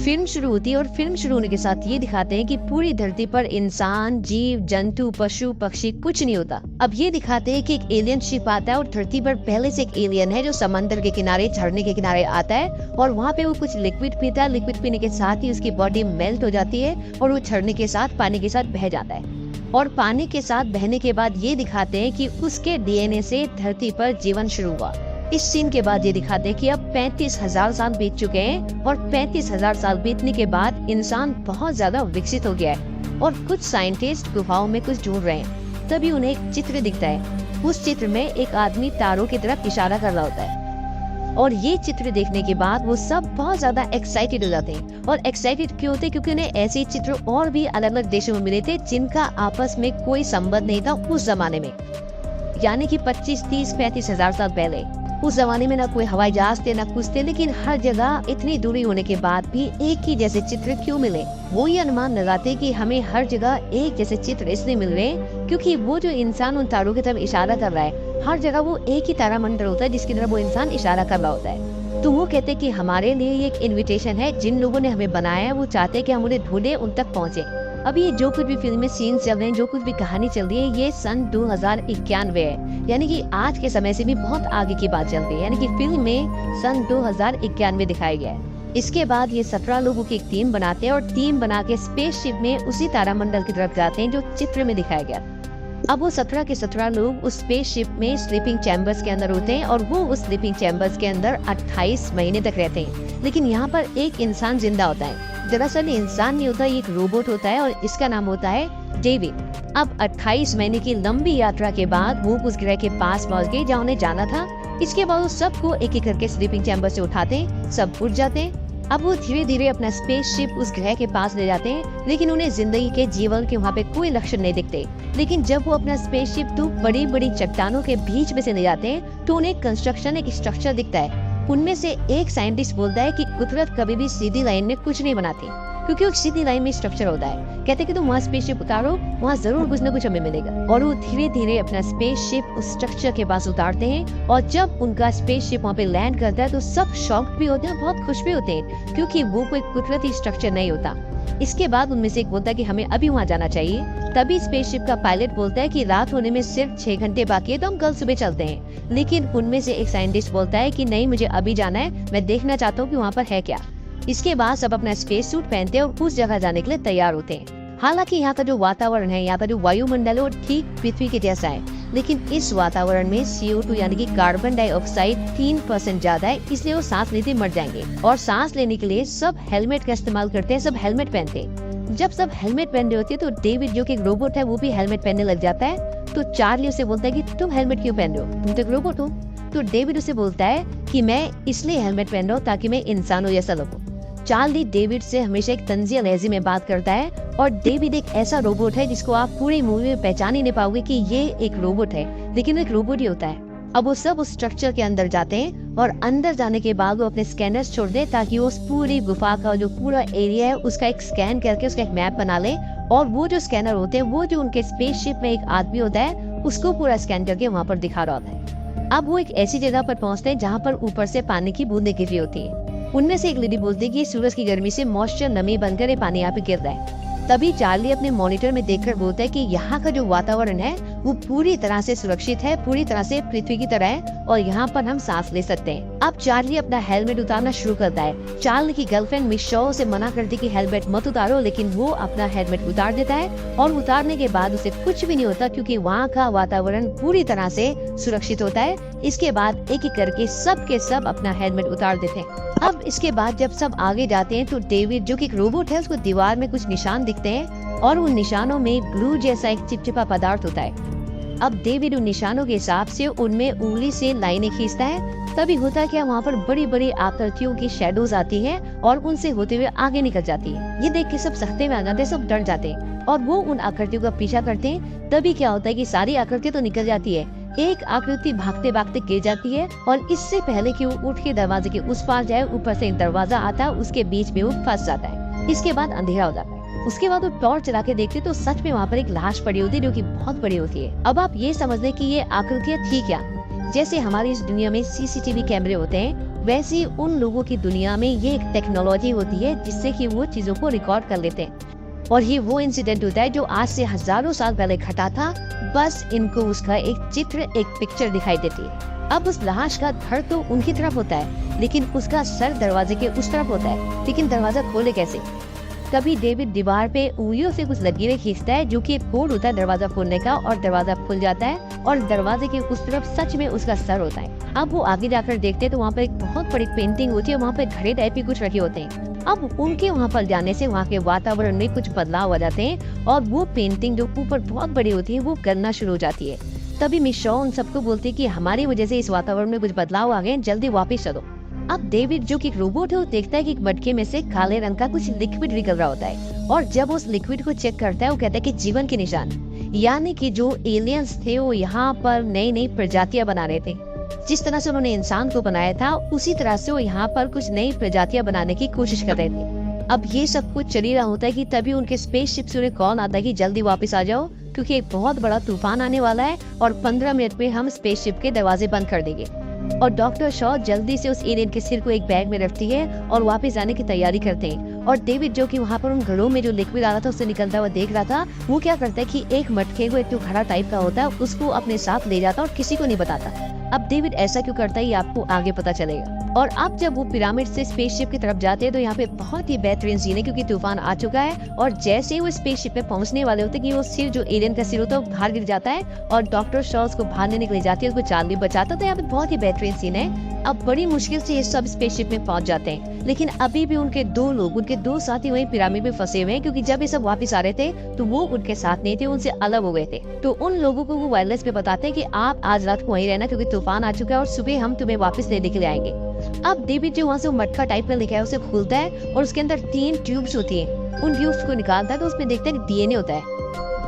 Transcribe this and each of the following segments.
Film शुरू होती है और फिल्म शुरू होने के साथ ये दिखाते हैं कि पूरी धरती पर इंसान, जीव जंतु, पशु पक्षी कुछ नहीं होता। अब ये दिखाते हैं कि एक एलियन शिप आता है और धरती पर पहले से एक एलियन है जो समंदर के किनारे, झरने के किनारे आता है और वहाँ पे वो कुछ लिक्विड पीता है। लिक्विड पीने के साथ ही उसकी बॉडी मेल्ट हो जाती है और वो झरने के साथ, पानी के साथ बह जाता है। और पानी के साथ बहने के बाद ये दिखाते हैं कि उसके डीएनए से धरती पर जीवन शुरू हुआ। इस सीन के बाद ये दिखाते हैं कि अब 35,000 साल बीत चुके हैं और 35,000 साल बीतने के बाद इंसान बहुत ज्यादा विकसित हो गया है और कुछ साइंटिस्ट गुफाओं में कुछ ढूंढ रहे हैं। तभी उन्हें एक चित्र दिखता है। उस चित्र में एक आदमी तारों की तरफ इशारा कर रहा होता है और ये चित्र देखने के बाद वो सब बहुत ज्यादा एक्साइटेड हो जाते हैं। और एक्साइटेड क्यों होते हैं? क्योंकि उन्हें ऐसे चित्र और भी अलग अलग देशों में मिले थे जिनका आपस में कोई संबंध नहीं था उस जमाने में, यानी कि 25, 30, 35,000 साल पहले। उस जमाने में ना कोई हवाई जहाज थे ना कुछ थे, लेकिन हर जगह इतनी दूरी होने के बाद भी एक ही जैसे चित्र क्यों मिले? वो ये अनुमान लगाते कि हमें हर जगह एक जैसे चित्र इसलिए मिल रहे हैं क्योंकि वो जो इंसान उन तारों की तरफ इशारा कर रहा है, हर जगह वो एक ही तारामंडल होता है जिसकी तरफ वो इंसान इशारा कर रहा होता है। तो वो कहते कि हमारे लिए ये एक इन्विटेशन है, जिन लोगों ने हमें बनाया है वो चाहते हैं कि हम उन्हें ढूंढे, उन तक पहुँचे। अभी ये जो कुछ भी फिल्म में सीन चल रहे हैं, जो कुछ भी कहानी चल रही है, ये सन 2091 है, यानी कि आज के समय से भी बहुत आगे की बात चल रही है। यानी कि फिल्म में सन 2091 दिखाया गया है। इसके बाद ये 17 लोगों की एक टीम बनाते हैं और टीम बना के स्पेसशिप में उसी तारामंडल की तरफ जाते हैं जो चित्र में दिखाया गया। अब वो 17 के 17 लोग उस स्पेसशिप में स्लीपिंग चैम्बर्स के अंदर होते हैं और वो उस स्लीपिंग चैम्बर्स के अंदर 28 महीने तक रहते हैं। लेकिन यहाँ पर एक इंसान जिंदा होता है। दरअसल इंसान नहीं होता, ये एक रोबोट होता है और इसका नाम होता है डेविड। अब 28 महीने की लंबी यात्रा के बाद वो उस ग्रह के पास पहुंच गए जहाँ उन्हें जाना था। इसके बाद वो सबको एक एक करके स्लीपिंग चैम्बर से उठाते हैं, सब उठ जाते हैं। अब वो धीरे धीरे अपना स्पेसशिप उस ग्रह के पास ले जाते हैं, लेकिन उन्हें जिंदगी के जीवन के वहाँ पे कोई लक्षण नहीं दिखते। लेकिन जब वो अपना स्पेसशिप दो बड़ी बड़ी चट्टानों के बीच में से ले जाते हैं तो उन्हें कंस्ट्रक्शन, एक स्ट्रक्चर दिखता है। उनमें से एक साइंटिस्ट बोलता है कि कुदरत कभी भी सीधी लाइन में कुछ नहीं बनाती, क्योंकि एक सीधी लाइन में स्ट्रक्चर होता है। कहते हैं कि तुम वहाँ स्पेसशिप उतारो, वहाँ जरूर कुछ न कुछ हमें मिलेगा। और वो धीरे धीरे अपना स्पेसशिप उस स्ट्रक्चर के पास उतारते हैं और जब उनका स्पेसशिप वहाँ पे लैंड करता है तो सब शॉक्ड भी होते हैं, बहुत खुश भी होते हैं, क्योंकि वो कोई कुदरती स्ट्रक्चर नहीं होता। इसके बाद उनमें से एक बोलता है कि हमें अभी वहाँ जाना चाहिए। तभी स्पेसशिप का पायलट बोलता है कि रात होने में सिर्फ 6 घंटे बाकी है, तो हम कल सुबह चलते हैं। लेकिन उनमें से एक साइंटिस्ट बोलता है कि नहीं, मुझे अभी जाना है, मैं देखना चाहता हूँ कि वहाँ पर है क्या। इसके बाद सब अपना स्पेस सूट पहनते हैं और उस जगह जाने के लिए तैयार होते हैं। हालांकि यहाँ का जो वातावरण है, यहाँ का जो वायुमंडल है, वो ठीक पृथ्वी के जैसा है, लेकिन इस वातावरण में CO2 यानी कि कार्बन डाइऑक्साइड 3% ज्यादा है, इसलिए वो सांस लेते मर जाएंगे। और सांस लेने के लिए सब हेलमेट का इस्तेमाल करते हैं, सब हेलमेट पहनते हैं। जब सब हेलमेट पहन रहे होते हैं तो डेविड जो कि एक रोबोट है वो भी हेलमेट पहनने लग जाता है। तो चार्ली उसे बोलता है कि तुम हेलमेट क्यों पहन रहे हो, तुम तो एक रोबोट हो। तो डेविड उसे बोलता है कि मैं इसलिए हेलमेट पहन रहा हूँ ताकि मैं इंसानों जैसा लगूं। चार्ली डेविड से हमेशा एक तंजिया लहजे में बात करता है और डेविड एक ऐसा रोबोट है जिसको आप पूरी मूवी में पहचान ही नहीं पाओगे कि ये एक रोबोट है, लेकिन एक रोबोट ही होता है। अब वो सब उस स्ट्रक्चर के अंदर जाते हैं और अंदर जाने के बाद वो अपने स्कैनर्स छोड़ दे ताकि वो उस पूरी गुफा का जो पूरा एरिया है उसका एक स्कैन करके उसका एक मैप बना ले। और वो जो स्कैनर होते हैं वो जो उनके स्पेसशिप में एक आदमी होता है उसको पूरा स्कैन करके वहाँ पर दिखा रहा होता है। अब वो एक ऐसी जगह पर पहुँचते हैं जहाँ पर ऊपर से पानी की बूंदें गिर रही होती है। उनमें से एक लेडी बोलती है कि सूरज की गर्मी से मॉइस्चर, नमी बनकर ये पानी यहाँ पे गिर रहा है। तभी चार्ली अपने मॉनिटर में देखकर बोलता है कि यहाँ का जो वातावरण है वो पूरी तरह से सुरक्षित है, पूरी तरह से पृथ्वी की तरह है और यहाँ पर हम सांस ले सकते हैं। अब चार्ली अपना हेलमेट उतारना शुरू करता है। चार्ली की गर्लफ्रेंड मिस शॉ उसे मना करती कि हेलमेट मत उतारो, लेकिन वो अपना हेलमेट उतार देता है और उतारने के बाद उसे कुछ भी नहीं होता क्योंकि वहाँ का वातावरण पूरी तरह से सुरक्षित होता है। इसके बाद एक एक करके सब के सब अपना हेलमेट उतार देते हैं। अब इसके बाद जब सब आगे जाते हैं तो डेविड जो कि एक रोबोट है उसको दीवार में कुछ निशान दिखते हैं और उन निशानों में ग्लू जैसा एक चिपचिपा पदार्थ होता है। अब डेविड उन निशानों के हिसाब से उनमें उंगली से लाइनें खींचता है। तभी होता क्या, वहाँ पर बड़ी बड़ी आकृतियों की शेडोज आती है और उनसे होते हुए आगे निकल जाती है। ये देख के सब सख्ते में आ जाते हैं, सब डर जाते हैं और वो उन आकृतियों का पीछा करते हैं। तभी क्या होता है कि सारी आकृतियां तो निकल जाती है, एक आकृति भागते भागते गिर जाती है और इससे पहले कि वो उठ के दरवाजे के उस पार जाए, ऊपर से एक दरवाजा आता है, उसके बीच में वो फंस जाता है। इसके बाद अंधेरा हो जाता है। उसके बाद वो टॉर्च चला के देखते तो सच में वहाँ पर एक लाश पड़ी होती है जो कि बहुत बड़ी होती है। अब आप ये समझ लें कि ये आकृतियाँ थी क्या, जैसे हमारी इस दुनिया में CCTV कैमरे होते हैं वैसे ही उन लोगों की दुनिया में ये एक टेक्नोलॉजी होती है जिससे कि वो चीजों को रिकॉर्ड कर लेते हैं। और ये वो इंसिडेंट होता है जो आज से हजारों साल पहले घटा था, बस इनको उसका एक चित्र, एक पिक्चर दिखाई देती है। अब उस लाश का धड़ तो उनकी तरफ होता है, लेकिन उसका सर दरवाजे के उस तरफ होता है। लेकिन दरवाजा खोले कैसे? कभी डेविड दीवार पे उंगलियों से कुछ लकीरें खींचता है जो कि एक कोड होता है दरवाजा खोलने का, और दरवाजा खुल जाता है और दरवाजे के उस तरफ सच में उसका सर होता है। अब वो आगे जाकर देखते हैं तो वहाँ पर एक बहुत बड़ी पेंटिंग होती है, वहाँ पे घड़े टाइप के कुछ रखे होते हैं। अब उनके वहाँ पर जाने से वहाँ के वातावरण में कुछ बदलाव हो जाते हैं और वो पेंटिंग जो ऊपर बहुत बड़ी होती है वो गलना शुरू हो जाती है। तभी मिशो उन सबको बोलती है कि हमारी वजह से इस वातावरण में कुछ बदलाव आ गए, जल्दी वापस चलो। अब डेविड जो कि एक रोबोट है वो देखता है कि एक मटके में से काले रंग का कुछ लिक्विड निकल रहा होता है, और जब उस लिक्विड को चेक करता है वो कहता है कि जीवन के निशान, यानी कि जो एलियंस थे वो यहाँ पर नई नई प्रजातियां बना रहे थे। जिस तरह से उन्होंने इंसान को बनाया था उसी तरह से वो यहाँ पर कुछ नई प्रजातियां बनाने की कोशिश कर रहे थे। अब ये सब कुछ चल ही रहा होता है कि तभी उनके स्पेसशिप से उन्हें कॉल आता है कि जल्दी वापस आ जाओ, क्योंकि एक बहुत बड़ा तूफान आने वाला है और 15 मिनट में हम स्पेसशिप के दरवाजे बंद कर देंगे। और डॉक्टर शॉ जल्दी से उस एलियन के सिर को एक बैग में रखती है और वापस आने की तैयारी करते हैं। और डेविड जो कि वहाँ पर उन घड़ों में जो लिक्विड आ रहा था उससे निकलता हुआ देख रहा था, वो क्या करता है कि एक मटके को, एक जो घड़ा टाइप का होता है, उसको अपने साथ ले जाता और किसी को नहीं बताता। अब डेविड ऐसा क्यों करता है ये आपको आगे पता चलेगा। और अब जब वो पिरामिड से स्पेसशिप की तरफ जाते हैं तो यहाँ पे बहुत ही बेहतरीन सीन है, क्योंकि तूफान आ चुका है और जैसे ही वो स्पेसशिप पे पहुंचने वाले होते हैं कि वो सिर, जो एलियन का सिर होता है, वो बाहर गिर जाता है और डॉक्टर शॉ उसको बाहर लेने के लिए जाती है, उसको चार्ली बचाता। तो यहाँ पे बहुत ही बेहतरीन सीन है। अब बड़ी मुश्किल से ये सब स्पेसशिप में पहुंच जाते हैं, लेकिन अभी भी उनके दो लोग, उनके दो साथी वहीं पिरामिड में फंसे हुए हैं, क्योंकि जब ये सब वापस आ रहे थे तो वो उनके साथ नहीं थे, उनसे अलग हो गए थे। तो उन लोगों को वो वायरलेस पे बताते हैं कि आप आज रात को वहीं रहना, क्योंकि तूफान आ चुका है और सुबह हम तुम्हें वापस लेने के लिए आएंगे। अब डेविड जो वहाँ से मटका टाइप का लिखा है उसे खोलता है और उसके अंदर 3 ट्यूब्स होती हैं। उन ट्यूब्स को निकालता है तो उसमें देखता है डीएनए होता है।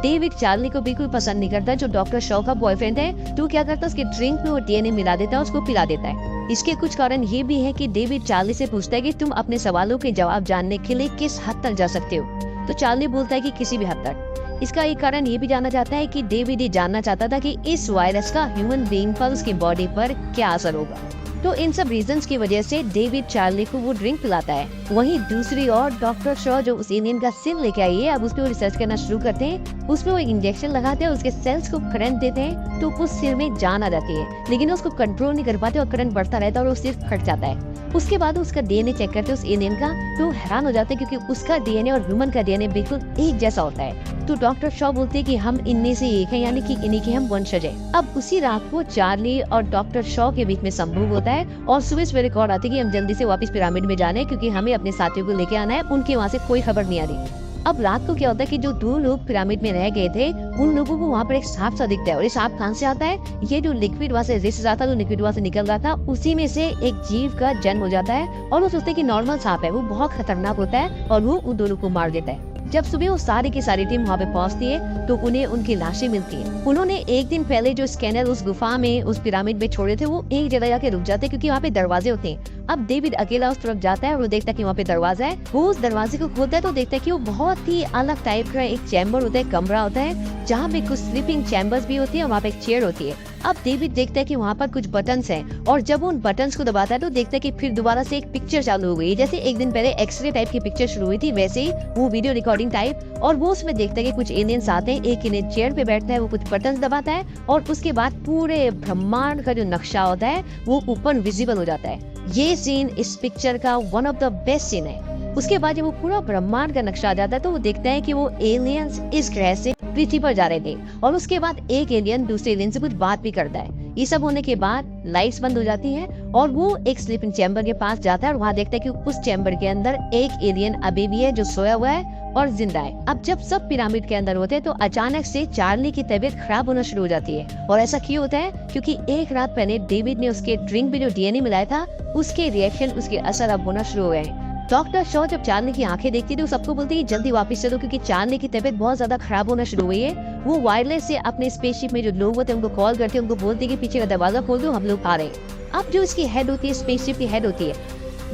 डेविड चार्ली को बिल्कुल पसंद नहीं करता, जो डॉक्टर शॉ का बॉयफ्रेंड है, तो क्या करता है उसके ड्रिंक में वो डीएनए मिला देता है, उसको पिला देता है। इसके कुछ कारण ये भी है कि डेविड चार्ली से पूछता है कि तुम अपने सवालों के जवाब जानने के लिए किस हद तक जा सकते हो, तो चार्ली बोलता है कि किसी भी हद तक। इसका एक कारण ये भी जानना चाहता है कि डेविड ये जानना चाहता था कि इस वायरस का ह्यूमन बीइंग पर, उसकी बॉडी पर क्या असर होगा। तो इन सब रीजंस की वजह से डेविड चार्ली को वो ड्रिंक पिलाता है। वहीं दूसरी ओर डॉक्टर शॉ जो उस एलियन का सिर लेके आई है, अब उस पर रिसर्च करना शुरू करते हैं। उसमें वो इंजेक्शन लगाते हैं, उसके सेल्स को करंट देते हैं तो उस सिर में जान आ जाती है, लेकिन उसको कंट्रोल नहीं कर पाते और करंट बढ़ता रहता है और वो सिर फट जाता है। उसके बाद उसका डीएनए चेक करते हैं उस एलियन का, तो हैरान हो जाते हैं क्योंकि उसका डीएनए और ह्यूमन का डीएनए बिल्कुल एक जैसा होता है। तो डॉक्टर शॉ बोलते हैं कि हम इनमें से एक हैं, यानी कि इन्हीं के हम वंशज हैं। अब उसी रात को चार्ली और डॉक्टर शॉ के बीच में संभोग होता है और सुबह सवेरे कॉल आती है कि हम जल्दी से वापस पिरामिड में जाना है, क्योंकि हमें अपने साथियों को लेके आना है। उनके वहाँ से कोई खबर नहीं आ रही। अब रात को क्या होता है कि जो 2 लोग पिरामिड में रह गए थे, उन लोगों को वहाँ पर एक सांप सा दिखता है। और ये सांप कहाँ से आता है? ये जो लिक्विड वहाँ से रिस रहा था, जो लिक्विड वहाँ से निकल रहा था, उसी में से एक जीव का जन्म हो जाता है। और वो सोचते हैं कि नॉर्मल सांप है, वो बहुत खतरनाक होता है और वो उन दोनों को मार देता है। जब सुबह वो सारी की सारी टीम वहाँ पे पहुँचती है तो उन्हें उनकी लाशें मिलती हैं। उन्होंने एक दिन पहले जो स्कैनर उस गुफा में, उस पिरामिड में छोड़े थे, वो एक जगह जाके रुक जाते हैं क्योंकि वहाँ पे दरवाजे होते हैं। अब डेविड अकेला उस तरफ जाता है और वो देखता है कि वहाँ पे दरवाजा है। वो उस दरवाजे को खोलता है तो देखता है कि वो बहुत ही अलग टाइप का एक चैम्बर होता है, कमरा होता है, जहाँ पे कुछ स्लीपिंग चैम्बर्स भी होती है, वहाँ पे एक चेयर होती है। अब डेविड देखता है कि वहाँ पर कुछ बटन्स हैं और जब वो उन बटन्स को दबाता है तो देखता है कि फिर दोबारा से एक पिक्चर चालू हो गई। जैसे एक दिन पहले एक्सरे टाइप की पिक्चर शुरू हुई थी, वैसे ही वो वीडियो रिकॉर्डिंग टाइप। और वो उसमें देखता है कि कुछ एलियंस आते हैं, एक एलियन चेयर पे बैठता है, वो कुछ बटन्स दबाता है और उसके बाद पूरे ब्रह्मांड का जो नक्शा होता है वो ऊपर विजिबल हो जाता है। ये सीन इस पिक्चर का one of the best scene है। उसके बाद जब वो पूरा ब्रह्मांड का नक्शा आ जाता है तो वो देखता है कि वो एलियंस इस ग्रह से पृथ्वी पर जा रहे थे। और उसके बाद एक एलियन दूसरे एलियन से कुछ बात भी करता है। ये सब होने के बाद लाइट्स बंद हो जाती है और वो एक स्लीपिंग चैम्बर के पास जाता है और वहाँ देखता है कि उस चैम्बर के अंदर एक एलियन अभी भी है जो सोया हुआ है और जिंदा है। अब जब सब पिरामिड के अंदर होते हैं तो अचानक से चार्ली की तबीयत खराब होना शुरू हो जाती है। और ऐसा क्यों होता है? क्योंकि एक रात पहले डेविड ने उसके ड्रिंक में जो डीएनए मिलाया था, उसके रिएक्शन, उसके असर अब होना शुरू हो गए हैं। डॉक्टर शॉ जब चार्ली की आंखें देखती थी तो सबको बोलती है कि जल्दी वापस चलो, क्योंकि चार्ली की तबीयत बहुत ज्यादा खराब होना शुरू हुई है। वो वायरलेस से अपने स्पेसशिप में जो लोग होते हैं उनको कॉल करते हैं, उनको बोलते हैं कि पीछे का दरवाजा खोल दो, हम लोग आ रहे हैं। अब जो इसकी हेड होती है, स्पेसशिप की हेड होती है,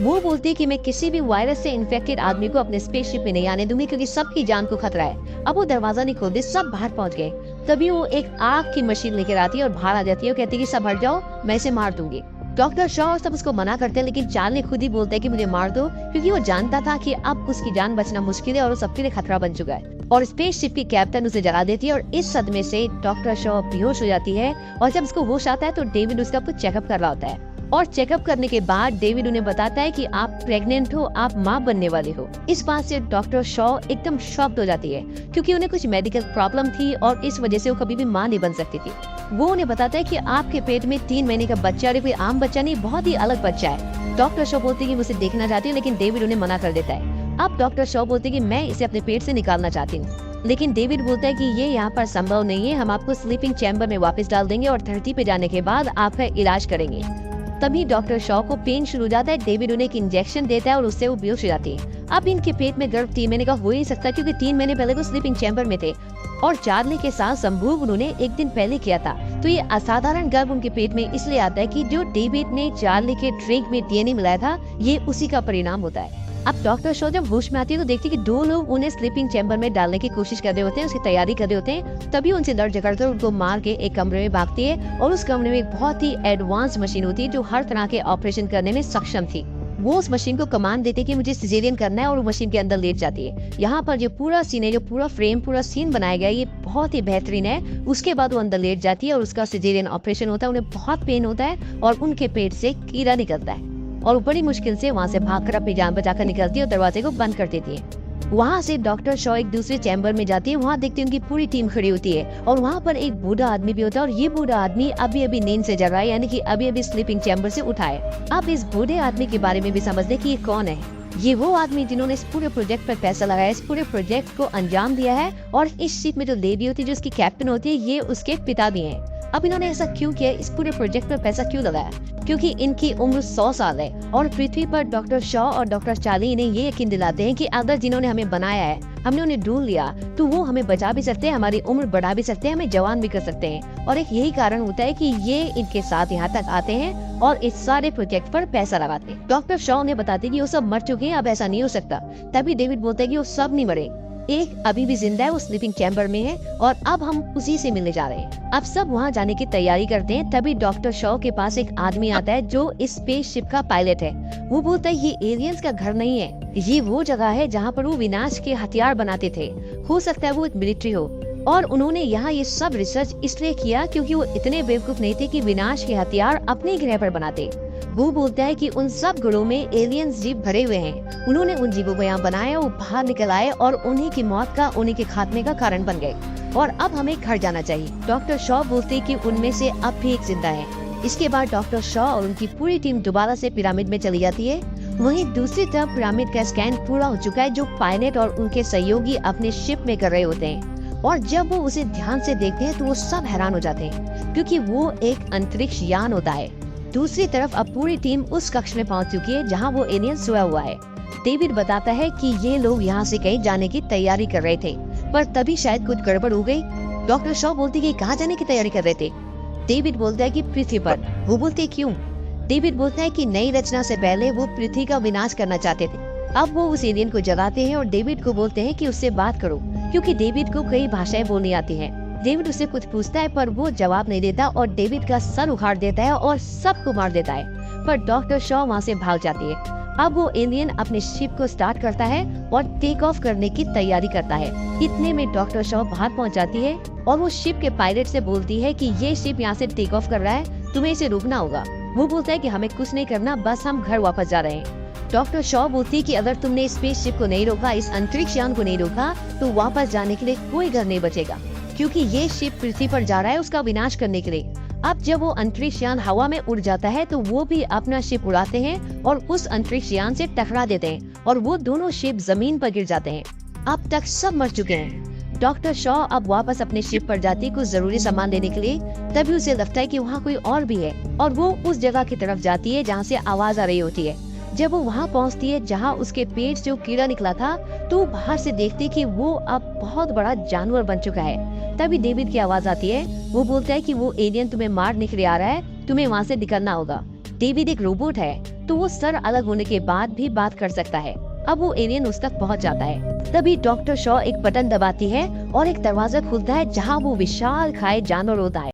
वो बोलती है कि मैं किसी भी वायरस से इन्फेक्टेड आदमी को अपने स्पेसशिप में नहीं आने दूंगी, क्योंकि सबकी जान को खतरा है। अब वो दरवाजा नहीं खोलते, सब बाहर पहुंच गए। तभी वो एक आग की मशीन लेकर आती है और बाहर आ जाती है और कहती है कि सब हट जाओ, मैं इसे मार दूंगी। डॉक्टर शॉ और सब उसको मना करते हैं, लेकिन चार्ली खुद ही बोलता है कि मुझे मार दो, क्योंकि वो जानता था कि अब उसकी जान बचना मुश्किल है और वो सबके लिए खतरा बन चुका है। और स्पेसशिप की कैप्टन उसे जगा देती है और इस सदमे से डॉक्टर शॉ बेहोश हो जाती है। और जब उसको होश आता है तो डेविड उसका कुछ चेकअप कर रहा होता है और चेकअप करने के बाद डेविड उन्हें बताता है कि आप प्रेग्नेंट हो, आप माँ बनने वाले हो। इस बात से डॉक्टर शॉ एकदम शॉक्ड हो जाती है, क्योंकि उन्हें कुछ मेडिकल प्रॉब्लम थी और इस वजह से वो कभी भी माँ नहीं बन सकती थी। वो उन्हें बताता है कि आपके पेट में 3 महीने का बच्चा है, कोई आम बच्चा नहीं, बहुत ही अलग बच्चा है। डॉक्टर शॉ बोलती है कि मुझे देखना चाहती हूँ, लेकिन डेविड उन्हें मना कर देता है। अब डॉक्टर शॉ बोलते हैं कि मैं इसे अपने पेट से निकालना चाहती हूँ, लेकिन डेविड बोलता है कि ये यहाँ पर संभव नहीं है, हम आपको स्लीपिंग चैम्बर में वापस डाल देंगे और धरती पे जाने के बाद आपका इलाज करेंगे। तभी डॉक्टर शॉ को पेन शुरू हो जाता है। डेविड उन्हें एक इंजेक्शन देता है और उससे वो बेहोश हो जाती है। अब इनके पेट में गर्भ 3 महीने का हो ही सकता, क्योंकि 3 महीने पहले वो स्लीपिंग चैम्बर में थे और चार्ली के साथ संभोग उन्होंने एक दिन पहले किया था। तो ये असाधारण गर्भ उनके पेट में इसलिए आता है कि जो डेविड ने चार्ली के ड्रिंक में डीएनए मिलाया था, ये उसी का परिणाम होता है। अब डॉक्टर शॉ जब होश में आती है तो देखती है कि 2 लोग उन्हें स्लीपिंग चैम्बर में डालने की कोशिश कर रहे होते हैं, उसकी तैयारी कर रहे होते हैं। तभी उनसे लड़ झगड़कर उनको मार के एक कमरे में भागती है और उस कमरे में एक बहुत ही एडवांस मशीन होती है जो हर तरह के ऑपरेशन करने में सक्षम थी। वो उस मशीन को कमांड देते कि मुझे सिजेरियन करना है और वो मशीन के अंदर लेट जाती है। यहाँ पर जो पूरा सीन है, जो पूरा फ्रेम, पूरा सीन बनाया गया है, ये बहुत ही बेहतरीन है। उसके बाद वो अंदर लेट जाती है और उसका सिजेरियन ऑपरेशन होता है। उन्हें बहुत पेन होता है और उनके पेट से कीड़ा निकलता है और बड़ी मुश्किल से वहाँ से भागकर अपनी जान बचाकर निकलती है और दरवाजे को बंद कर देती है। वहाँ से डॉक्टर शॉ एक दूसरे चैम्बर में जाती है। वहाँ देखती है उनकी पूरी टीम खड़ी होती है और वहाँ पर एक बूढ़ा आदमी भी होता है और ये बूढ़ा आदमी अभी अभी नींद से जगा है, यानी कि अभी अभी स्लीपिंग चैम्बर से उठा है। आप इस बूढ़े आदमी के बारे में भी समझ लें कि ये कौन है। ये वो आदमी जिन्होंने इस पूरे प्रोजेक्ट पर पैसा लगाया, इस पूरे प्रोजेक्ट को अंजाम दिया है। और इस शिप में जो लेडी होती है, जो उसकी कैप्टन होती है, ये उसके पिता भी हैं। अब इन्होंने ऐसा क्यों किया, इस पूरे प्रोजेक्ट पर पैसा क्यों लगाया? क्योंकि इनकी उम्र 100 साल है और पृथ्वी पर डॉक्टर शॉ और डॉक्टर चार्ली इन्हें ये यकीन दिलाते हैं कि अगर जिन्होंने हमें बनाया है, हमने उन्हें ढूंढ लिया, तो वो हमें बचा भी सकते हैं, हमारी उम्र बढ़ा भी सकते हैं, हमें जवान भी कर सकते हैं। और एक यही कारण होता है कि ये इनके साथ यहाँ तक आते हैं और इस सारे प्रोजेक्ट पर पैसा लगाते हैं। डॉक्टर शॉ उन्हें बताते हैं कि वो सब मर चुके हैं, अब ऐसा नहीं हो सकता। तभी डेविड बोलते हैं कि वो सब नहीं मरे, एक अभी भी जिंदा है, वो स्लीपिंग चैम्बर में है और अब हम उसी से मिलने जा रहे हैं। अब सब वहाँ जाने की तैयारी करते हैं। तभी डॉक्टर शॉ के पास एक आदमी आता है जो इस स्पेसशिप का पायलट है। वो बोलता है ये एलियंस का घर नहीं है, ये वो जगह है जहाँ पर वो विनाश के हथियार बनाते थे। हो सकता है वो एक मिलिट्री हो और उन्होंने यहाँ ये सब रिसर्च इसलिए किया क्योंकि वो इतने बेवकूफ नहीं थे कि विनाश के हथियार अपने ग्रह पर बनाते। वो बोलता है कि उन सब घरों में एलियंस जीव भरे हुए हैं, उन्होंने उन जीवों को यहाँ बनाया, वो बाहर निकल आए और उन्हीं की मौत का, उन्हीं के खात्मे का कारण बन गए और अब हमें घर जाना चाहिए। डॉक्टर शॉ बोलते कि उनमें से अब भी एक जिंदा है। इसके बाद डॉक्टर शॉ और उनकी पूरी टीम दोबारा से पिरामिड में चली जाती है। वहीं दूसरी तरफ पिरामिड का स्कैन पूरा हो चुका है, जो पायलट और उनके सहयोगी अपने शिप में कर रहे होते हैं। और जब वो उसे ध्यान से देखते हैं तो वो सब हैरान हो जाते हैं, क्योंकि वो एक अंतरिक्ष यान होता है। दूसरी तरफ अब पूरी टीम उस कक्ष में पहुंच चुकी है जहां वो एलियन सोया हुआ है। डेविड बताता है कि ये लोग यहाँ से कहीं जाने की तैयारी कर रहे थे, पर तभी शायद कुछ गड़बड़ हो गई। डॉक्टर शॉ बोलती है कि कहाँ जाने की तैयारी कर रहे थे? डेविड बोलता है कि पृथ्वी पर। वो बोलते क्यों? डेविड बोलता है कि नई रचना से पहले वो पृथ्वी का विनाश करना चाहते थे। अब वो उस एलियन को जगाते हैं और डेविड को बोलते हैं कि उससे बात करो, क्योंकि डेविड को कई भाषाएं बोलनी आती हैं। डेविड उससे कुछ पूछता है पर वो जवाब नहीं देता और डेविड का सर उखाड़ देता है और सबको मार देता है। पर डॉक्टर शॉ वहाँ से भाग जाती है। अब वो एलियन अपने शिप को स्टार्ट करता है और टेक ऑफ करने की तैयारी करता है। इतने में डॉक्टर शॉ बाहर पहुँच जाती है और वो शिप के पायलट से बोलती है कि ये शिप यहाँ से टेक ऑफ कर रहा है, तुम्हें इसे रुकना होगा। वो बोलता है कि हमें कुछ नहीं करना, बस हम घर वापस जा रहे हैं। डॉक्टर शॉ बोलती है कि अगर तुमने स्पेसशिप को नहीं रोका, इस अंतरिक्ष यान को नहीं रोका, तो वापस जाने के लिए कोई घर नहीं बचेगा, क्योंकि ये शिप पृथ्वी पर जा रहा है उसका विनाश करने के लिए। अब जब वो अंतरिक्ष यान हवा में उड़ जाता है तो वो भी अपना शिप उड़ाते हैं और उस अंतरिक्ष यान से टकरा देते हैं और वो दोनों शिप जमीन पर गिर जाते हैं। अब तक सब मर चुके हैं। डॉक्टर शॉ अब वापस अपने शिप पर जाती है कुछ जरूरी सामान लेने के लिए। तभी उसे लगता है कि वहाँ कोई और भी है और वो उस जगह की तरफ जाती है जहाँ से आवाज आ रही होती है। जब वो वहाँ पहुँचती है जहाँ उसके पेट से कीड़ा निकला था, तो बाहर से देखती है कि वो अब बहुत बड़ा जानवर बन चुका है। तभी डेविड की आवाज आती है। वो बोलता है कि वो एलियन तुम्हें मारने के लिए आ रहा है, तुम्हें वहाँ से निकलना होगा। डेविड एक रोबोट है, तो वो सर अलग होने के बाद भी बात कर सकता है। अब वो एलियन उस तक पहुँच जाता है। तभी डॉक्टर शॉ एक बटन दबाती है और एक दरवाजा खुलता है जहाँ वो विशाल खाए जानवर होता है।